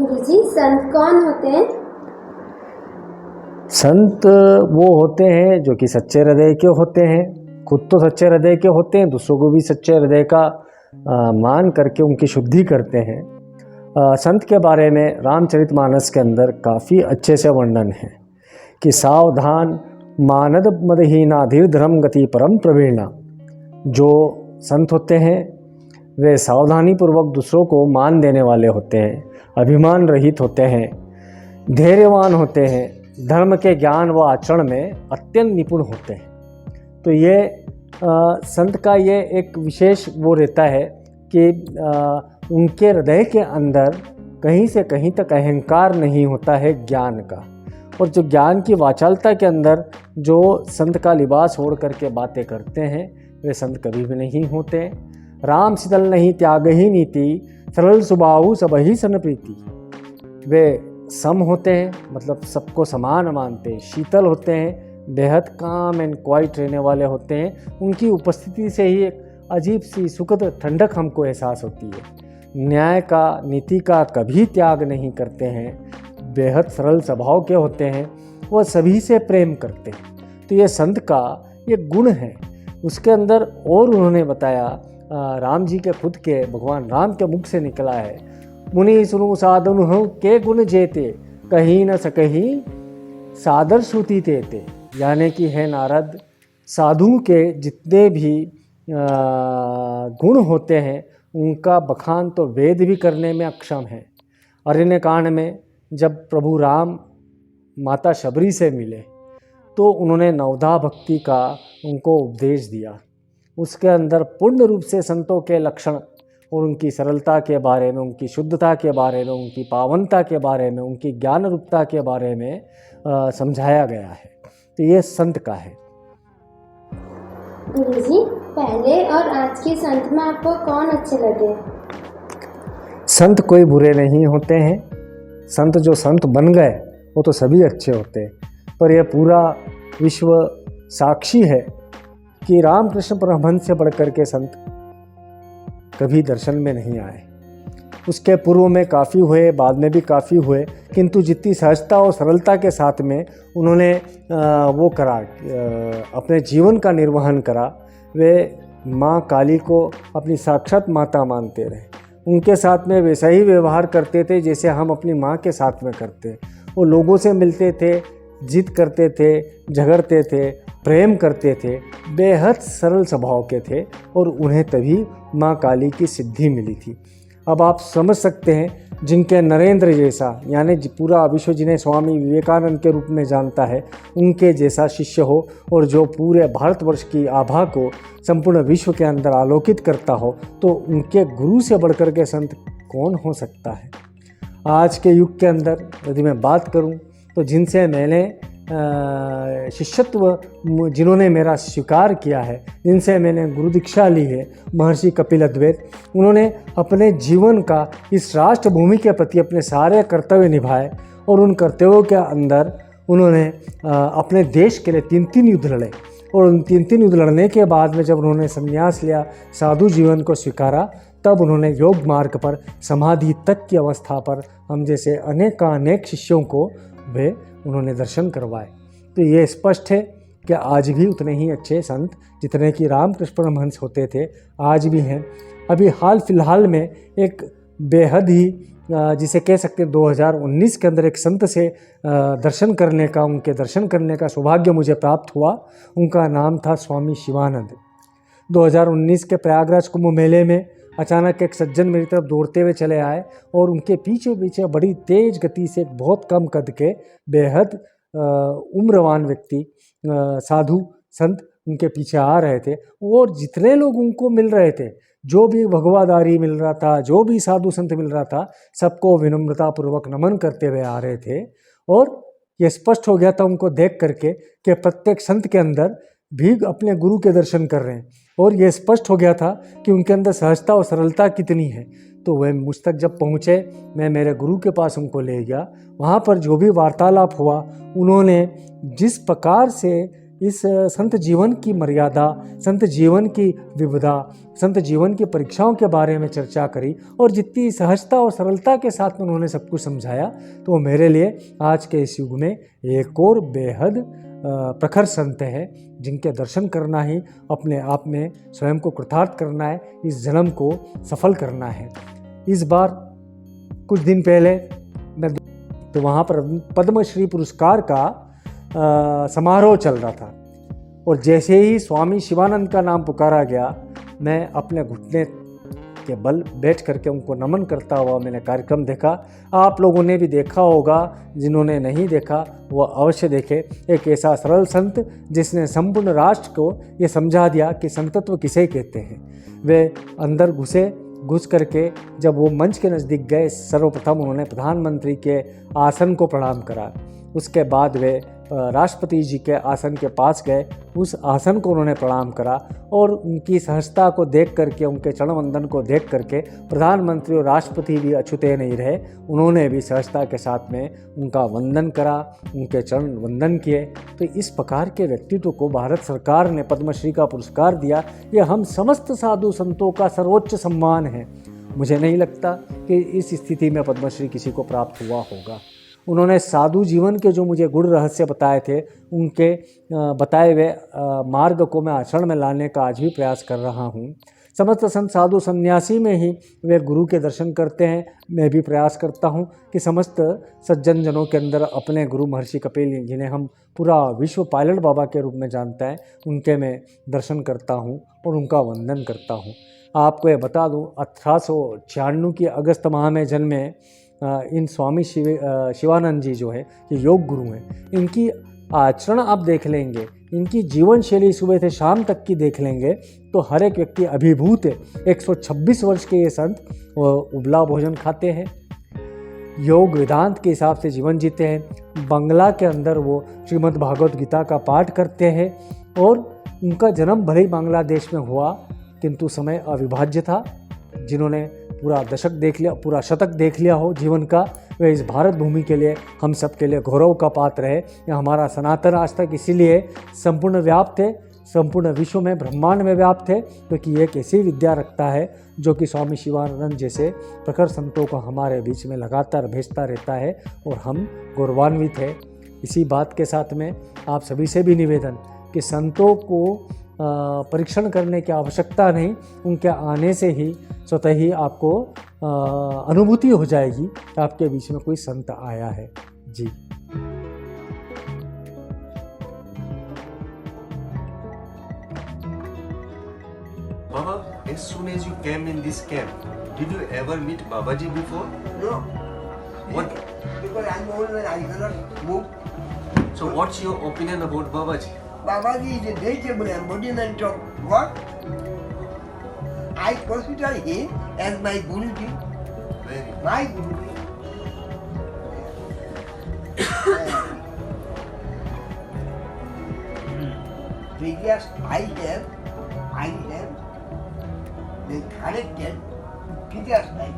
गुरुजी, संत कौन होते हैं? संत वो होते हैं जो कि सच्चे हृदय के होते हैं। खुद तो सच्चे हृदय के होते हैं, दूसरों को भी सच्चे हृदय का मान करके उनकी शुद्धि करते हैं। संत के बारे में रामचरितमानस के अंदर काफ़ी अच्छे से वर्णन है कि सावधान मानद मदहीना धीर धर्म गति परम प्रवीणा। जो संत होते हैं वे सावधानी पूर्वक दूसरों को मान देने वाले होते हैं, अभिमान रहित होते हैं, धैर्यवान होते हैं, धर्म के ज्ञान व आचरण में अत्यंत निपुण होते हैं। तो ये संत का ये एक विशेष वो रहता है कि उनके हृदय के अंदर कहीं से कहीं तक अहंकार नहीं होता है ज्ञान का। और जो ज्ञान की वाचालता के अंदर जो संत का लिबास ओढ़ करके बातें करते हैं वे संत कभी भी नहीं होते। राम शीतल नहीं त्याग ही नीति, सरल सुबाहु सब ही सन प्रीति। वे सम होते हैं, मतलब सबको समान मानते हैं, शीतल होते हैं, बेहद काम एंड क्वाइट रहने वाले होते हैं। उनकी उपस्थिति से ही एक अजीब सी सुखद ठंडक हमको एहसास होती है। न्याय का नीति का कभी त्याग नहीं करते हैं, बेहद सरल स्वभाव के होते हैं, वह सभी से प्रेम करते हैं। तो ये संत का ये गुण है उसके अंदर। और उन्होंने बताया, राम जी के खुद के भगवान राम के मुख से निकला है, मुनि सुनु साधनु के गुण जेते, कहीं न सकही सादर श्रुति तेते। यानी कि है नारद, साधु के जितने भी गुण होते हैं उनका बखान तो वेद भी करने में अक्षम है। अरण्य कांड में जब प्रभु राम माता शबरी से मिले तो उन्होंने नवधा भक्ति का उनको उपदेश दिया। उसके अंदर पूर्ण रूप से संतों के लक्षण और उनकी सरलता के बारे में, उनकी शुद्धता के बारे में, उनकी पावनता के बारे में, उनकी ज्ञान रूपता के बारे में समझाया गया है। तो ये संत का है। गुरुजी, पहले और आज के संत में आपको कौन अच्छे लगे? संत कोई बुरे नहीं होते हैं। संत जो संत बन गए वो तो सभी अच्छे होते हैं, पर यह पूरा विश्व साक्षी है कि रामकृष्ण परमहंस से बढ़कर के संत कभी दर्शन में नहीं आए। उसके पूर्व में काफ़ी हुए, बाद में भी काफ़ी हुए, किंतु जितनी सहजता और सरलता के साथ में उन्होंने वो करा, अपने जीवन का निर्वहन करा। वे माँ काली को अपनी साक्षात माता मानते रहे, उनके साथ में वैसा ही व्यवहार करते थे जैसे हम अपनी माँ के साथ में करते। वो लोगों से मिलते थे, जिद करते थे, झगड़ते थे, प्रेम करते थे, बेहद सरल स्वभाव के थे और उन्हें तभी माँ काली की सिद्धि मिली थी। अब आप समझ सकते हैं, जिनके नरेंद्र जैसा, यानी पूरा विश्व जिन्हें स्वामी विवेकानंद के रूप में जानता है, उनके जैसा शिष्य हो और जो पूरे भारतवर्ष की आभा को संपूर्ण विश्व के अंदर आलोकित करता हो, तो उनके गुरु से बढ़कर के संत कौन हो सकता है। आज के युग के अंदर यदि मैं बात करूं तो जिनसे मैंने शिष्यत्व, जिन्होंने मेरा स्वीकार किया है, जिनसे मैंने गुरु दीक्षा ली है, महर्षि कपिल अद्वैत, उन्होंने अपने जीवन का इस राष्ट्रभूमि के प्रति अपने सारे कर्तव्य निभाए और उन कर्तव्यों के अंदर उन्होंने अपने देश के लिए 3 युद्ध लड़े। और उन 3 युद्ध लड़ने के बाद में जब उन्होंने संन्यास लिया, साधु जीवन को स्वीकारा, तब उन्होंने योग मार्ग पर, समाधि तक की अवस्था पर हम जैसे अनेक शिष्यों को वे उन्होंने दर्शन करवाए। तो ये स्पष्ट है कि आज भी उतने ही अच्छे संत जितने कि रामकृष्ण परमहंस होते थे आज भी हैं। अभी हाल फिलहाल में एक बेहद ही जिसे कह सकते हैं 2019 के अंदर एक संत से उनके दर्शन करने का सौभाग्य मुझे प्राप्त हुआ। उनका नाम था स्वामी शिवानंद। 2019 के प्रयागराज कुंभ मेले में अचानक एक सज्जन मेरी तरफ दौड़ते हुए चले आए और उनके पीछे पीछे बड़ी तेज गति से एक बहुत कम कद के बेहद उम्रवान व्यक्ति, साधु संत उनके पीछे आ रहे थे। और जितने लोग उनको मिल रहे थे, जो भी भगवादारी मिल रहा था, जो भी साधु संत मिल रहा था, सबको विनम्रतापूर्वक नमन करते हुए आ रहे थे। और ये स्पष्ट हो गया था उनको देख करके कि प्रत्येक संत के अंदर भी अपने गुरु के दर्शन कर रहे हैं। और ये स्पष्ट हो गया था कि उनके अंदर सहजता और सरलता कितनी है। तो वह मुझ तक जब पहुँचे, मैं मेरे गुरु के पास उनको ले गया। वहाँ पर जो भी वार्तालाप हुआ, उन्होंने जिस प्रकार से इस संत जीवन की मर्यादा, संत जीवन की विविधता संत जीवन की परीक्षाओं के बारे में चर्चा करी और जितनी सहजता और सरलता के साथ में उन्होंने सब कुछ समझाया, तो वो मेरे लिए आज के इस युग में एक और बेहद प्रखर संत है, जिनके दर्शन करना ही अपने आप में स्वयं को कृतार्थ करना है, इस जन्म को सफल करना है। इस बार कुछ दिन पहले मैं तो वहाँ पर पद्मश्री पुरस्कार का समारोह चल रहा था, और जैसे ही स्वामी शिवानंद का नाम पुकारा गया, मैं अपने घुटने के बल बैठ करके उनको नमन करता हुआ मैंने कार्यक्रम देखा। आप लोगों ने भी देखा होगा, जिन्होंने नहीं देखा वो अवश्य देखे। एक ऐसा सरल संत जिसने संपूर्ण राष्ट्र को ये समझा दिया कि संतत्व किसे कहते हैं। वे अंदर घुस करके जब वो मंच के नज़दीक गए, सर्वप्रथम उन्होंने प्रधानमंत्री के आसन को प्रणाम करा। उसके बाद वे राष्ट्रपति जी के आसन के पास गए, उस आसन को उन्होंने प्रणाम करा, और उनकी सहजता को देख करके, उनके चरण वंदन को देख करके प्रधानमंत्री और राष्ट्रपति भी अछूते नहीं रहे। उन्होंने भी सहजता के साथ में उनका वंदन करा, उनके चरण वंदन किए। तो इस प्रकार के व्यक्तित्व को भारत सरकार ने पद्मश्री का पुरस्कार दिया। ये हम समस्त साधु संतों का सर्वोच्च सम्मान है। मुझे नहीं लगता कि इस स्थिति में पद्मश्री किसी को प्राप्त हुआ होगा। उन्होंने साधु जीवन के जो मुझे गुण रहस्य बताए थे, उनके बताए हुए मार्ग को मैं आचरण में लाने का आज भी प्रयास कर रहा हूँ। समस्त संत साधु सन्यासी में ही वे गुरु के दर्शन करते हैं। मैं भी प्रयास करता हूँ कि समस्त सज्जन जनों के अंदर अपने गुरु महर्षि कपिल, जिन्हें हम पूरा विश्व पायलट बाबा के रूप में जानते हैं, उनके मैं दर्शन करता हूँ और उनका वंदन करता हूँ। आपको ये बता दूँ, 1896 की अगस्त माह में जन्मे इन स्वामी शिवानंद जी जो है, ये योग गुरु हैं। इनकी आचरण आप देख लेंगे, इनकी जीवन शैली सुबह से शाम तक की देख लेंगे, तो हर एक व्यक्ति अभिभूत है। 126 वर्ष के ये संत उबला भोजन खाते हैं, योग वेदांत के हिसाब से जीवन जीते हैं। बंगला के अंदर वो श्रीमद् भागवत गीता का पाठ करते हैं, और उनका जन्म भले ही बांग्लादेश में हुआ, किंतु समय अविभाज्य था। जिन्होंने पूरा दशक देख लिया, पूरा शतक देख लिया हो जीवन का, वे इस भारत भूमि के लिए, हम सब के लिए गौरव का पात्र है। यह हमारा सनातन आज तक इसीलिए संपूर्ण व्याप्त है, संपूर्ण विश्व में, ब्रह्मांड में व्याप्त है, क्योंकि एक ऐसी विद्या रखता है जो कि स्वामी शिवानंद जैसे प्रखर संतों को हमारे बीच में लगातार भेजता रहता है, और हम गौरवान्वित है। इसी बात के साथ में आप सभी से भी निवेदन कि संतों को परीक्षण करने की आवश्यकता नहीं, उनके आने से ही स्वतः ही आपको अनुभूति हो जाएगी कि आपके बीच में कोई संत आया है। जी। Baba, as soon as you came in this camp, did you ever meet Babaji before? No. What? Because I'm old and I cannot move. So what's your opinion about Babaji? Babaji is a veritable embodiment of God. I consider him as my Guruji. Very. My Guruji. Previous I have been corrected previous time.